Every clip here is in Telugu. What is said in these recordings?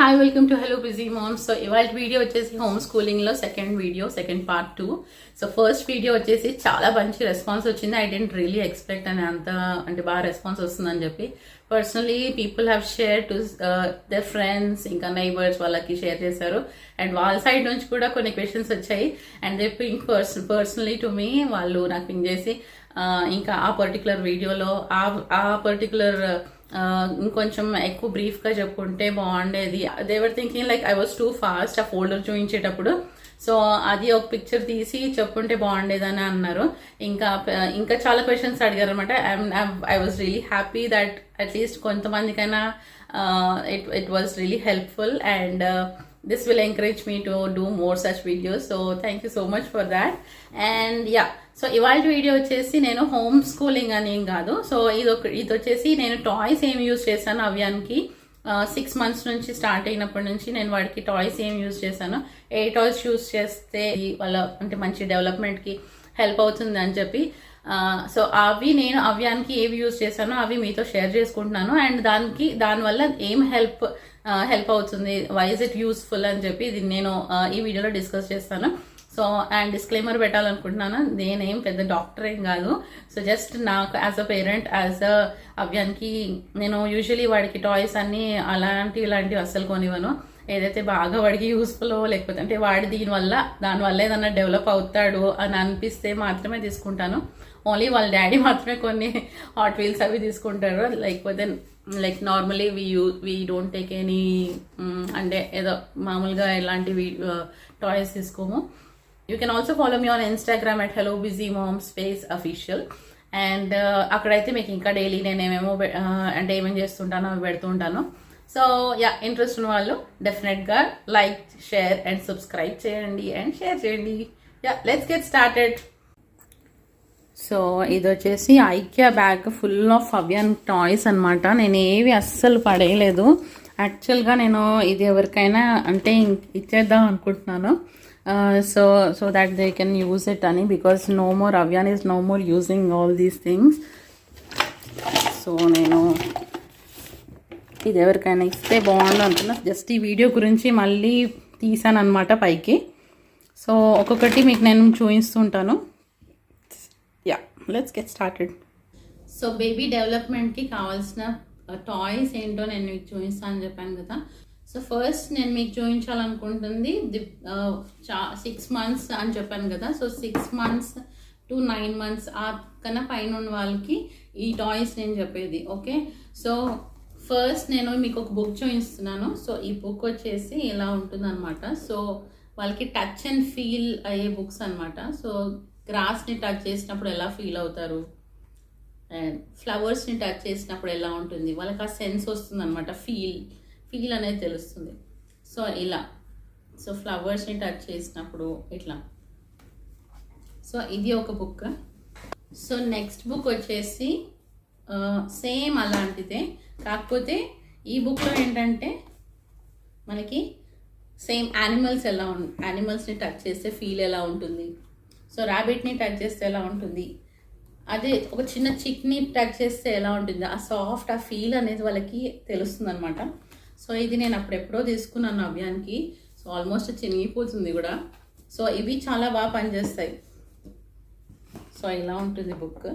Hi welcome to hello busy moms. So ఇవాళ వీడియో వచ్చేసి హోమ్ స్కూలింగ్లో second part 2. So first video వచ్చేసి చాలా మంచి రెస్పాన్స్ వచ్చింది. ఐ డెంట్ రియలీ ఎక్స్పెక్ట్ అని అంత అంటే బాగా రెస్పాన్స్ వస్తుందని చెప్పి personally people have share to their friends, ఇంకా నైబర్స్ వాళ్ళకి షేర్ చేశారు. అండ్ వాళ్ళ సైడ్ నుంచి కూడా కొన్ని క్వశ్చన్స్ వచ్చాయి. And they ping personally to me, వాళ్ళు నాకు పింక్ చేసి ఇంకా ఆ పర్టికులర్ వీడియోలో ఆ పర్టికులర్ ఇంకొంచెం ఎక్కువ బ్రీఫ్గా చెప్పుకుంటే బాగుండేది. They were thinking like I was too fast ఆ ఫోల్డర్ చూపించేటప్పుడు. సో అది ఒక పిక్చర్ తీసి చెప్పుంటే బాగుండేదని అన్నారు. ఇంకా చాలా క్వశ్చన్స్ అడిగారు అనమాట. I was really happy that at least కొంతమందికైనా it was really helpful and this will encourage me to do more such videos. So thank you so much for that. And yeah, so ఇవాళ వీడియో వచ్చేసి నేను హోమ్ స్కూలింగ్ అని ఏం కాదు. సో ఇది వచ్చేసి నేను టాయ్స్ ఏం యూజ్ చేశాను అవ్యానికి 6 months నుంచి స్టార్ట్ అయినప్పటి నుంచి నేను వాడికి టాయ్స్ ఏం యూజ్ చేశాను, ఏ టాయ్స్ యూజ్ చేస్తే వాళ్ళ అంటే మంచి డెవలప్మెంట్కి హెల్ప్ అవుతుంది అని చెప్పి సో అవి నేను అవ్యానికి ఏవి యూజ్ చేశానో అవి మీతో షేర్ చేసుకుంటున్నాను. అండ్ దానివల్ల ఏం హెల్ప్ అవుతుంది, వై ఇస్ ఇట్ యూస్ఫుల్ అని చెప్పి ఇది నేను ఈ వీడియోలో డిస్కస్ చేస్తాను. సో అండ్ డిస్క్లైమర్ పెట్టాలనుకుంటున్నాను, నేనేం పెద్ద డాక్టర్ ఏం కాదు. సో జస్ట్ నాకు as a parent, as a అవ్యానికి నేను యూజువలీ వాడికి టాయ్స్ అన్నీ ఇలాంటివి అస్సలు కొనివ్వను. ఏదైతే బాగా వాడికి యూస్ఫుల్ లేకపోతే అంటే వాడి దానివల్ల ఏదన్నా డెవలప్ అవుతాడు అని అనిపిస్తే మాత్రమే తీసుకుంటాను. ఓన్లీ వాళ్ళ డాడీ మాత్రమే కొన్ని హాట్ వీల్స్ అవి తీసుకుంటారు. లేకపోతే like normally we don't take any అంటే ఏదో మామూలుగా ఇలాంటివి టాయ్స్ తీసుకోము. You can also follow me on Instagram at HelloBusyMomSpaceOfficial. And అక్కడైతే మీకు ఇంకా డైలీ నేను అంటే ఏమేమి చేస్తుంటానో అవి పెడుతూ ఉంటాను. సో యా, ఇంట్రెస్ట్ ఉన్న వాళ్ళు డెఫినెట్గా లైక్, షేర్ అండ్ సబ్స్క్రైబ్ చేయండి అండ్ షేర్ చేయండి. Yeah, let's get started. So ఇది వచ్చేసి IKEA bag full of Avyan toys అనమాట. నేను ఏవి అస్సలు పడేయలేదు. యాక్చువల్గా నేను ఇది ఎవరికైనా అంటే ఇచ్చేద్దాం అనుకుంటున్నాను. So that they can use it అని, because no more Avyan is no more using all these things. So నేను ఇది ఎవరికైనా ఇస్తే బాగుండు అనుకున్నా. జస్ట్ ఈ వీడియో గురించి మళ్ళీ తీసాను అనమాట పైకి. సో ఒక్కొక్కటి మీకు నేను చూపిస్తుంటాను. Ya, let's get started. So baby డెవలప్మెంట్కి కావాల్సిన టాయ్స్ ఏంటో నేను మీకు చూపిస్తాను అని చెప్పాను కదా. సో ఫస్ట్ నేను మీకు చూపించాలనుకుంటుంది 6 months అని చెప్పాను కదా. సో 6 months to 9 months ఆ కన్నా పైన ఉన్న వాళ్ళకి ఈ టాయ్స్ నేను చెప్పేది. ఓకే, సో ఫస్ట్ నేను మీకు ఒక బుక్ చూపిస్తున్నాను. సో ఈ బుక్ వచ్చేసి ఇలా ఉంటుంది అనమాట. సో వాళ్ళకి టచ్ అండ్ ఫీల్ అయ్యే బుక్స్ అనమాట. సో గ్రాస్ని టచ్ చేసినప్పుడు ఎలా ఫీల్ అవుతారు, అండ్ ఫ్లవర్స్ని టచ్ చేసినప్పుడు ఎలా ఉంటుంది, వాళ్ళకి ఆ సెన్స్ వస్తుంది అనమాట. ఫీల్ అనేది తెలుస్తుంది. సో ఇలా, సో ఫ్లవర్స్ని టచ్ చేసినప్పుడు ఇట్లా. సో ఇది ఒక బుక్. సో నెక్స్ట్ బుక్ వచ్చేసి సేమ్ అలాంటిదే, కాకపోతే ఈ బుక్లో ఏంటంటే మనకి సేమ్ యానిమల్స్ని టచ్ చేస్తే ఫీల్ ఎలా ఉంటుంది, సో ర్యాబిట్ని టచ్ చేస్తే ఎలా ఉంటుంది, అదే ఒక చిన్న చిక్ని టచ్ చేస్తే ఎలా ఉంటుంది, ఆ సాఫ్ట్ ఆ ఫీల్ అనేది వాళ్ళకి తెలుస్తుంది అనమాట. సో ఇది నేను అప్పుడెప్పుడో తీసుకున్నాను అవ్యానికి. సో ఆల్మోస్ట్ చినిగిపోతుంది కూడా. సో ఇవి చాలా బాగా పనిచేస్తాయి. సో ఇలా ఉంటుంది బుక్.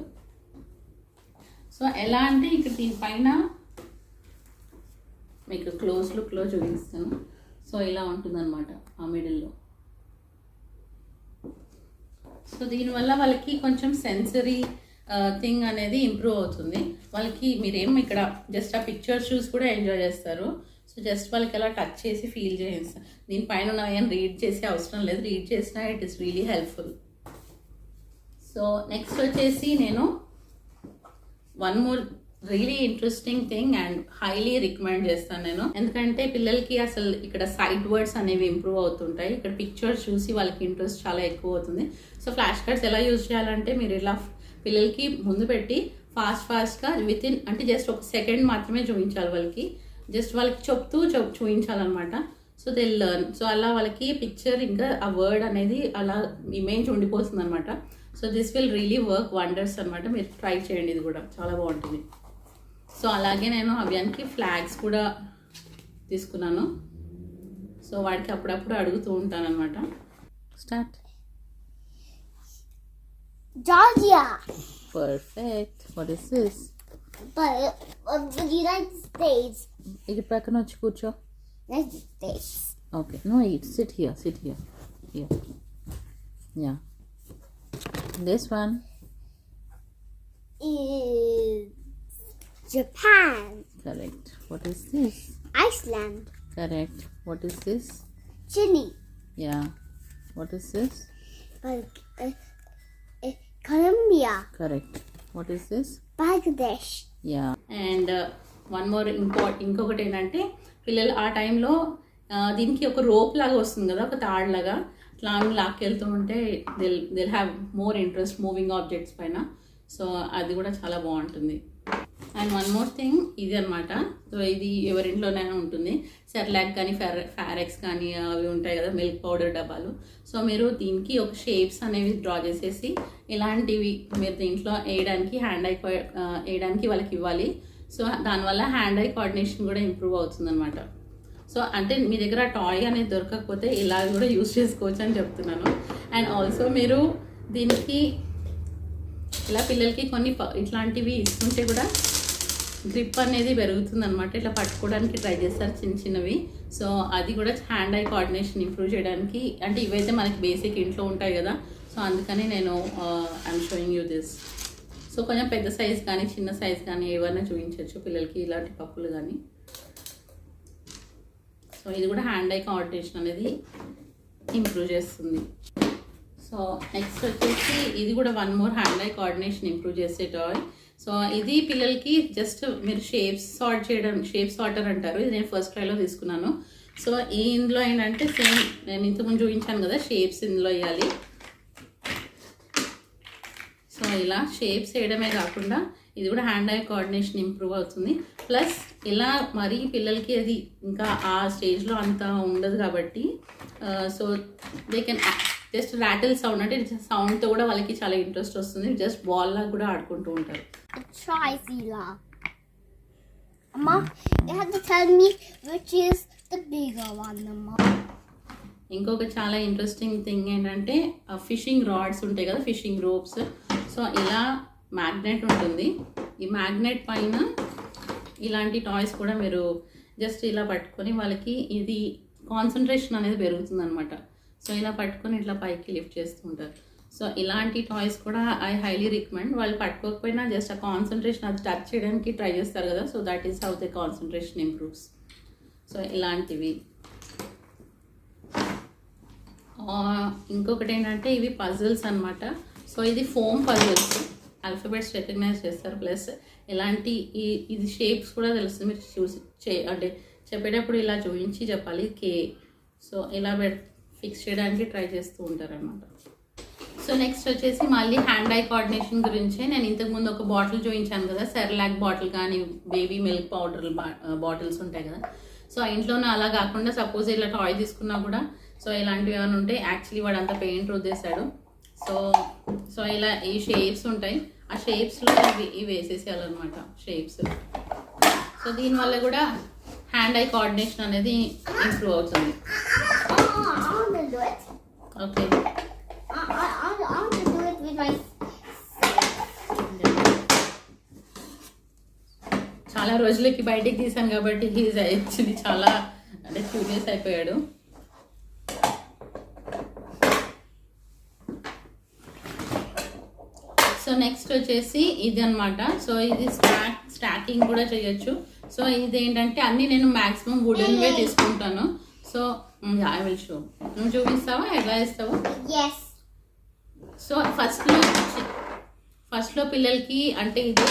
సో ఎలా అంటే ఇక్కడ దీనిపైన మీకు క్లోజ్ లుక్లో చూపిస్తాను. సో ఇలా ఉంటుంది అనమాట ఆ మిడిల్లో. సో దీనివల్ల వాళ్ళకి కొంచెం సెన్సరీ థింగ్ అనేది ఇంప్రూవ్ అవుతుంది. వాళ్ళకి మీరేం ఇక్కడ జస్ట్ ఆ పిక్చర్స్ చూసి కూడా ఎంజాయ్ చేస్తారు. సో జస్ట్ వాళ్ళకి ఎలా టచ్ చేసి ఫీల్ చేస్తారు. దీనిపైన ఏం రీడ్ చేసే అవసరం లేదు, రీడ్ చేసినా it is really helpful. So next వచ్చేసి నేను one more really interesting thing and highly recommend చేస్తాను నేను. ఎందుకంటే పిల్లలకి అసలు ఇక్కడ సైట్ వర్డ్స్ అనేవి ఇంప్రూవ్ అవుతుంటాయి. ఇక్కడ పిక్చర్స్ చూసి వాళ్ళకి ఇంట్రెస్ట్ చాలా ఎక్కువ అవుతుంది. సో ఫ్లాష్ కార్డ్స్ ఎలా యూజ్ చేయాలంటే మీరు ఇలా పిల్లలకి ముందు పెట్టి ఫాస్ట్గా వితిన్ అంటే జస్ట్ ఒక సెకండ్ మాత్రమే చూపించాలి వాళ్ళకి. జస్ట్ వాళ్ళకి చెప్తూ చూపించాలన్నమాట. So they learn. సో అలా వాళ్ళకి పిక్చర్ ఇంకా ఆ వర్డ్ అనేది అలా ఇమేజ్ ఉండిపోతుంది అనమాట. So this will really work wonders అనమాట. మీరు ట్రై చేయండి, ఇది కూడా చాలా బాగుంటుంది. సో అలాగే నేను అవ్యానికి ఫ్లాగ్స్ కూడా తీసుకున్నాను. సో వాడికి అప్పుడప్పుడు అడుగుతూ ఉంటాను అనమాట. Start. Georgia. Perfect. What is this? But the United States. ఇది పక్కన వచ్చి కూర్చో. United States. Okay, no, sit here. Here. Yeah. This one is Japan. correct. What is this? Iceland. Correct. What is this? Chile. Yeah. What is this? Colombia. Correct. What is this? Bangladesh. Yeah. And one more ఇంకొకటి ఏంటంటే పిల్లలు ఆ టైంలో దీనికి ఒక రోప్ లాగా వస్తుంది కదా, ఒక తాడు లాగా, అట్లా లాక్కెళ్తూ ఉంటే Dil have more interest moving objects పైన. సో అది కూడా చాలా బాగుంటుంది. అండ్ వన్ మోర్ థింగ్ ఇది అనమాట. సో ఇది ఎవరింట్లోనైనా ఉంటుంది. సెర్లాక్ కానీ ఫారెక్స్ కానీ అవి ఉంటాయి కదా, మిల్క్ పౌడర్ డబ్బాలు. సో మీరు దీనికి ఒక షేప్స్ అనేవి డ్రా చేసేసి ఇలాంటివి మీరు దీంట్లో వేయడానికి వాళ్ళకి ఇవ్వాలి. సో దానివల్ల హ్యాండ్ ఐ కోఆర్డినేషన్ కూడా ఇంప్రూవ్ అవుతుంది అనమాట. సో అంటే మీ దగ్గర టాయ్ అనేది దొరకకపోతే ఇలా కూడా యూజ్ చేసుకోవచ్చు అని చెప్తున్నాను. అండ్ ఆల్సో మీరు దీనికి ఇలా పిల్లలకి కొన్ని ఇట్లాంటివి ఇస్తుంటే కూడా గ్రిప్ అనేది పెరుగుతుంది అనమాట. ఇట్లా పట్టుకోవడానికి ట్రై చేస్తారు చిన్నవి. సో అది కూడా హ్యాండ్ ఐ కోఆర్డినేషన్ ఇంప్రూవ్ చేయడానికి, అంటే ఇవైతే మనకి బేసిక్ ఇంట్లో ఉంటాయి కదా, సో అందుకని నేను I'm showing you this. So కొంచెం పెద్ద సైజ్ కానీ చిన్న సైజ్ కానీ ఏవైనా చూపించవచ్చు పిల్లలకి, ఇలాంటి పప్పులు కానీ. సో ఇది కూడా హ్యాండ్ ఐ కోఆర్డినేషన్ అనేది ఇంప్రూవ్ చేస్తుంది. సో నెక్స్ట్ వచ్చేసి ఇది కూడా one more hand I coordination improve చేసే టాయ్. సో ఇది పిల్లలకి జస్ట్ మీరు షేప్స్ సార్టర్ అంటారు. ఇది నేను ఫస్ట్ ట్రైలో తీసుకున్నాను. సో ఇందులో ఏంటంటే సేమ్ నేను ఇంతకుముందు చూపించాను కదా, షేప్స్ ఇందులో వేయాలి. సో ఇలా షేప్స్ వేయడమే కాకుండా ఇది కూడా హ్యాండ్ ఐ కోఆర్డినేషన్ ఇంప్రూవ్ అవుతుంది. ప్లస్ ఇలా మరీ పిల్లలకి అది ఇంకా ఆ స్టేజ్లో అంత ఉండదు కాబట్టి so they can just rattle sound, అంటే సౌండ్తో కూడా వాళ్ళకి చాలా ఇంట్రెస్ట్ వస్తుంది. జస్ట్ బాల్ లాగా కూడా ఆడుకుంటూ ఉంటారు. Try Zila. Mama, you have to tell me which is the bigger one, Mama. ఇంకొక చాలా ఇంట్రెస్టింగ్ థింగ్ ఏంటంటే ఫిషింగ్ రాడ్స్ ఉంటాయి కదా, ఫిషింగ్ రోప్స్. సో ఇలా మ్యాగ్నెట్ ఉంటుంది. ఈ మ్యాగ్నెట్ పైన ఇలాంటి టాయ్స్ కూడా మీరు జస్ట్ ఇలా పట్టుకొని వాళ్ళకి ఇది కాన్సన్ట్రేషన్ అనేది పెరుగుతుంది అనమాట. సో ఇలా పట్టుకొని ఇట్లా పైకి లిఫ్ట్ చేస్తూ ఉంటారు. సో ఇలాంటి టాయ్స్ కూడా ఐ హైలీ రికమెండ్. వాళ్ళు పట్టుకోకపోయినా జస్ట్ ఆ కాన్సన్ట్రేషన్ అది టచ్ చేయడానికి ట్రై చేస్తారు కదా, so that is how the concentration improves. So ఇలాంటివి. ఇంకొకటి ఏంటంటే ఇవి పజిల్స్ అనమాట. సో ఇది ఫోమ్ పజిల్స్, ఆల్ఫాబెట్స్ రికగ్నైజ్ చేస్తారు. ప్లస్ ఇలాంటి ఇది షేప్స్ కూడా తెలుస్తుంది. మీరు చూసి అంటే చెప్పేటప్పుడు ఇలా చూపించి చెప్పాలి కే. సో ఇలా ఫిక్స్ చేయడానికి ట్రై చేస్తూ ఉంటారు అనమాట. సో నెక్స్ట్ వచ్చేసి మళ్ళీ హ్యాండ్ ఐ కోఆర్డినేషన్ గురించే. నేను ఇంతకుముందు ఒక బాటిల్ చూపించాను కదా, సెర్లాక్ బాటిల్ కానీ బేబీ మిల్క్ పౌడర్ బాటిల్స్ ఉంటాయి కదా. సో ఇంట్లోనే అలా కాకుండా సపోజ్ ఇలా టాయ్ తీసుకున్నా కూడా సో ఇలాంటివి ఏమైనా ఉంటే, యాక్చువల్లీ వాడు అంతా పెయింట్ రుద్దేశాడు. సో ఇలా ఈ షేప్స్ ఉంటాయి, ఆ షేప్స్లో ఇవి వేసేసేయాలన్నమాట షేప్స్. సో దీనివల్ల కూడా హ్యాండ్ ఐ కోఆర్డినేషన్ అనేది ఇంప్రూవ్ అవుతుంది. ఓకే, చాలా రోజులకి బయటికి తీసాను కాబట్టి హీజ్ యాక్చువల్లీ చాలా అంటే క్యూరియస్ అయిపోయాడు. సో నెక్స్ట్ వచ్చేసి ఇది అనమాట. సో ఇది స్టాకింగ్ కూడా చేయొచ్చు. సో ఇది ఏంటంటే అన్ని నేను మ్యాక్సిమం వుడెన్వే తీసుకుంటాను. So I will show. నువ్వు చూపిస్తావా ఎలా ఇస్తావు? సో ఫస్ట్లో పిల్లలకి అంటే ఇది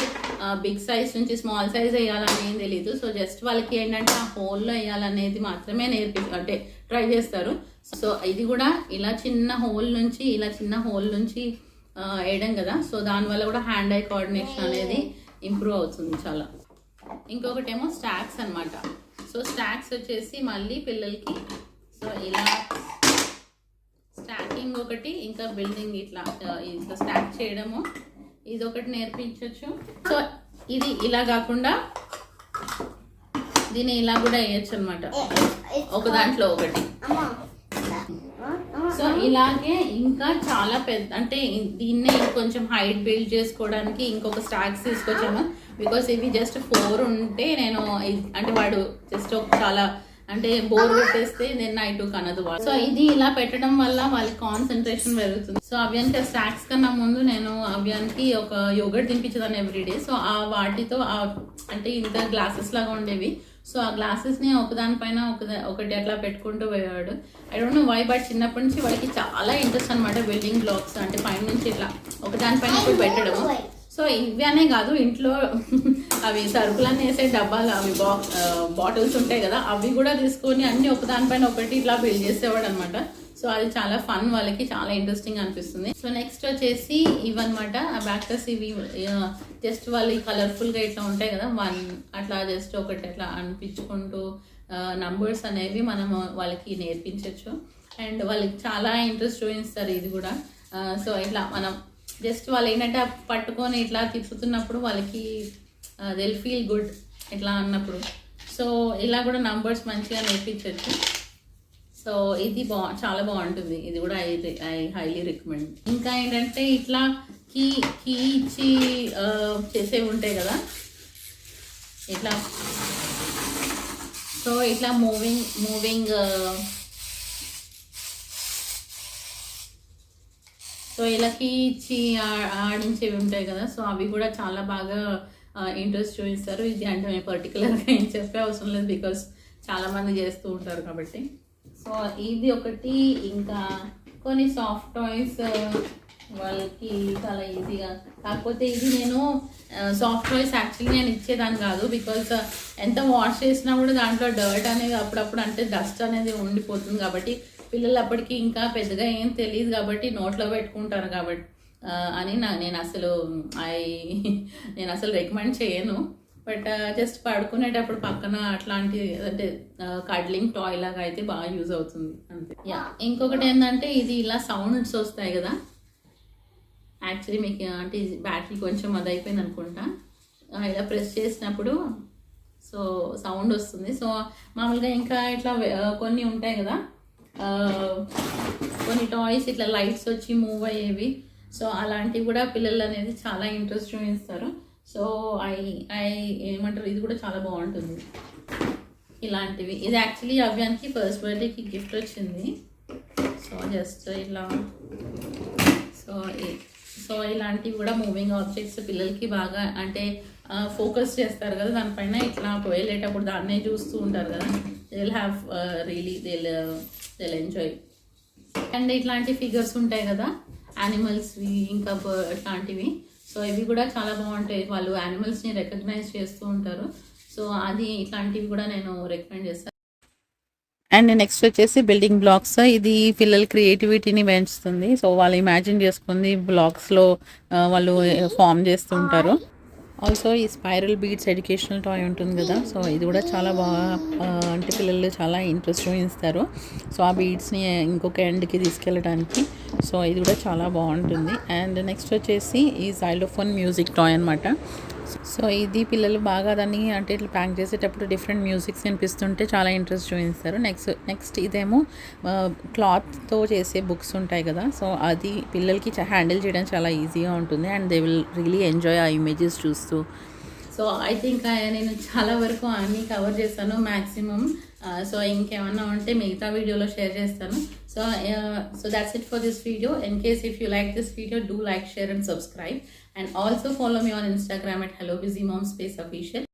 బిగ్ సైజ్ నుంచి స్మాల్ సైజ్ వేయాలని ఏం తెలీదు. సో జస్ట్ వాళ్ళకి ఏంటంటే ఆ హోల్లో వేయాలనేది మాత్రమే అంటే ట్రై చేస్తారు. సో ఇది కూడా ఇలా చిన్న హోల్ నుంచి వేయడం కదా, సో దానివల్ల కూడా హ్యాండ్ ఐ కోఆర్డినేషన్ అనేది ఇంప్రూవ్ అవుతుంది చాలా. ఇంకొకటేమో స్టాక్స్ అనమాట. సో స్టాక్స్ వచ్చేసి మళ్ళీ పిల్లలకి సో ఇలా స్టాకింగ్ ఒకటి, ఇంకా బిల్డింగ్ ఇట్లా స్టాక్ చేయడము ఇది ఒకటి నేర్పించవచ్చు. సో ఇది ఇలా కాకుండా దీన్ని ఇలా కూడా వేయచ్చు అనమాట, It's ఒక దాంట్లో ఒకటి. Amma. సో ఇలాగే ఇంకా చాలా పెద్ద, అంటే దీన్నే కొంచెం హైట్ బిల్డ్ చేసుకోవడానికి ఇంకొక స్టాక్స్ తీసుకొచ్చాము. బికాస్ ఇవి జస్ట్ 4 ఉంటే నేను అంటే వాడు జస్ట్ చాలా అంటే బోర్ కొట్టేస్తే నేను నైట్ కనదు. సో ఇది ఇలా పెట్టడం వల్ల వాళ్ళకి కాన్సన్ట్రేషన్ పెరుగుతుంది. సో అవ్యానికి స్నాక్స్ కన్నా ముందు నేను అవ్యానికి ఒక యోగర్ట్ తినిపించేదాన్ని ఎవ్రీడే. సో ఆ వాటితో అంటే ఇంత గ్లాసెస్ లాగా ఉండేవి. సో ఆ గ్లాసెస్ ని ఒకదానిపైన ఒకటి అట్లా పెట్టుకుంటూ పోయాడు. I don't know why, but చిన్నప్పటి నుంచి వాడికి చాలా ఇంట్రెస్ట్ అనమాట బిల్డింగ్ బ్లాక్స్, అంటే పైన నుంచి ఇట్లా ఒకదానిపైన ఒకటి పెట్టడము. సో ఇవి అనే కాదు, ఇంట్లో అవి సరుకులన్నీ వేసే డబ్బాలు, అవి బాటిల్స్ ఉంటాయి కదా, అవి కూడా తీసుకొని అన్ని ఒకదానిపైన ఒకటి ఇట్లా బిల్డ్ చేసేవాడు అనమాట. సో అది చాలా ఫన్, వాళ్ళకి చాలా ఇంట్రెస్టింగ్ అనిపిస్తుంది. సో నెక్స్ట్ వచ్చేసి ఇవన్నమాట ఆ బ్యాక్టర్స్. ఇవి జస్ట్ వాళ్ళు కలర్ఫుల్గా ఇట్లా ఉంటాయి కదా, అట్లా జస్ట్ ఒకటి అట్లా అనిపించుకుంటూ నంబర్స్ అనేవి మనం వాళ్ళకి నేర్పించవచ్చు. అండ్ వాళ్ళకి చాలా ఇంట్రెస్ట్ చూపిస్తారు ఇది కూడా. సో ఇట్లా మనం జస్ట్ వాళ్ళు ఏంటంటే పట్టుకొని ఇట్లా తిప్పుతున్నప్పుడు వాళ్ళకి దే ఫీల్ గుడ్ ఇట్లా అన్నప్పుడు. సో ఇలా కూడా నంబర్స్ మంచిగా నేర్పించవచ్చు. సో ఇది చాలా బాగుంటుంది, ఇది కూడా ఐ హైలీ రికమెండ్. ఇంకా ఏంటంటే ఇట్లా కీ ఇచ్చి చేసేవి ఉంటాయి కదా ఇట్లా. సో ఇట్లా మూవింగ్ సో ఇలా కీ ఇచ్చి ఆడించేవి ఉంటాయి కదా. సో అవి కూడా చాలా బాగా ఇంట్రెస్ట్ చూపిస్తారు. ఇది అంటే మేము పర్టికులర్గా ఏం చెప్పే అవసరం లేదు, బికాస్ చాలామంది చేస్తూ ఉంటారు కాబట్టి. సో ఇది ఒకటి. ఇంకా కొన్ని సాఫ్ట్ టాయ్స్ వాళ్ళకి చాలా ఈజీగా, కాకపోతే ఇది నేను సాఫ్ట్ టాయ్స్ యాక్చువల్లీ నేను ఇచ్చేదాన్ని కాదు. బికాస్ ఎంత వాష్ చేసినా కూడా దాంట్లో డర్ట్ అనేది అప్పుడప్పుడు అంటే డస్ట్ అనేది ఉండిపోతుంది కాబట్టి పిల్లలు అప్పటికి ఇంకా పెద్దగా ఏం తెలియదు కాబట్టి నోట్లో పెట్టుకుంటారు కాబట్టి అని నేను అసలు రికమెండ్ చేయను. బట్ జస్ట్ పడుకునేటప్పుడు పక్కన అట్లాంటి అంటే కడ్లింగ్ టాయ్ లాగా అయితే బాగా యూజ్ అవుతుంది అంతే. యా, ఇంకొకటి ఏంటంటే ఇది ఇలా సౌండ్స్ వస్తాయి కదా. యాక్చువల్లీ మీకు అంటే బ్యాటరీ కొంచెం అది అయిపోయింది అనుకుంటా. ఇలా ప్రెస్ చేసినప్పుడు సో సౌండ్ వస్తుంది. సో మామూలుగా ఇంకా ఇట్లా కొన్ని ఉంటాయి కదా, కొన్ని టాయ్స్ ఇట్లా లైట్స్ వచ్చి మూవ్ అయ్యేవి. సో అలాంటివి కూడా పిల్లలు అనేది చాలా ఇంట్రెస్ట్ చూపిస్తారు. సో ఏమంటారు, ఇది కూడా చాలా బాగుంటుంది ఇలాంటివి. ఇది యాక్చువల్లీ అవ్యానికి ఫస్ట్ బర్త్డేకి గిఫ్ట్ వచ్చింది. సో జస్ట్ ఇలా సో ఇలాంటివి కూడా మూవింగ్ ఆబ్జెక్ట్స్ పిల్లలకి బాగా అంటే ఫోకస్ చేస్తారు కదా దానిపైన, ఇట్లా వెళ్ళేటప్పుడు దాన్నే చూస్తూ ఉంటారు కదా. They will have really they enjoy. And ఇట్లాంటి ఫిగర్స్ ఉంటాయి కదా యానిమల్స్వి, ఇంకా ఇట్లాంటివి. సో ఇవి కూడా చాలా బాగుంటాయి, వాళ్ళు యానిమల్స్ని రికగ్నైజ్ చేస్తూ ఉంటారు. సో అది ఇట్లాంటివి కూడా నేను రికమెండ్ చేస్తాను. అండ్ నెక్స్ట్ వచ్చేసి బిల్డింగ్ బ్లాక్స్. ఇది పిల్లల క్రియేటివిటీని పెంచుతుంది. సో వాళ్ళు ఇమాజిన్ చేసుకుంది బ్లాక్స్లో వాళ్ళు ఫామ్ చేస్తూ ఉంటారు. ఆల్సో ఈ స్పైరల్ బీడ్స్ ఎడ్యుకేషనల్ టాయ్ ఉంటుంది కదా. సో ఇది కూడా చాలా బాగా అంటే పిల్లలు చాలా ఇంట్రెస్ట్ చూపిస్తారు. సో ఆ బీడ్స్ని ఇంకొక ఎండ్కి తీసుకెళ్ళడానికి. సో ఇది కూడా చాలా బాగుంటుంది. అండ్ నెక్స్ట్ వచ్చేసి ఈ జైలోఫోన్ మ్యూజిక్ టాయ్ అనమాట. సో ఇది పిల్లలు బాగా దాన్ని అంటే ఇట్లా ప్యాక్ చేసేటప్పుడు డిఫరెంట్ మ్యూజిక్స్ వినిపిస్తుంటే చాలా ఇంట్రెస్ట్ చూపిస్తారు. నెక్స్ట్ ఇదేమో క్లాత్తో చేసే బుక్స్ ఉంటాయి కదా. సో అది పిల్లలకి హ్యాండిల్ చేయడం చాలా ఈజీగా ఉంటుంది. And they will really enjoy ఆ ఇమేజెస్ చూస్తూ. సో ఐ థింక్ నేను చాలా వరకు అన్నీ కవర్ చేస్తాను మ్యాక్సిమం. సో ఇంకేమన్నా ఉంటే మిగతా వీడియోలో షేర్ చేస్తాను. So that's it for this video. In case if you like this video, do like, share and subscribe. And also follow me on Instagram at HelloBusyMom_official.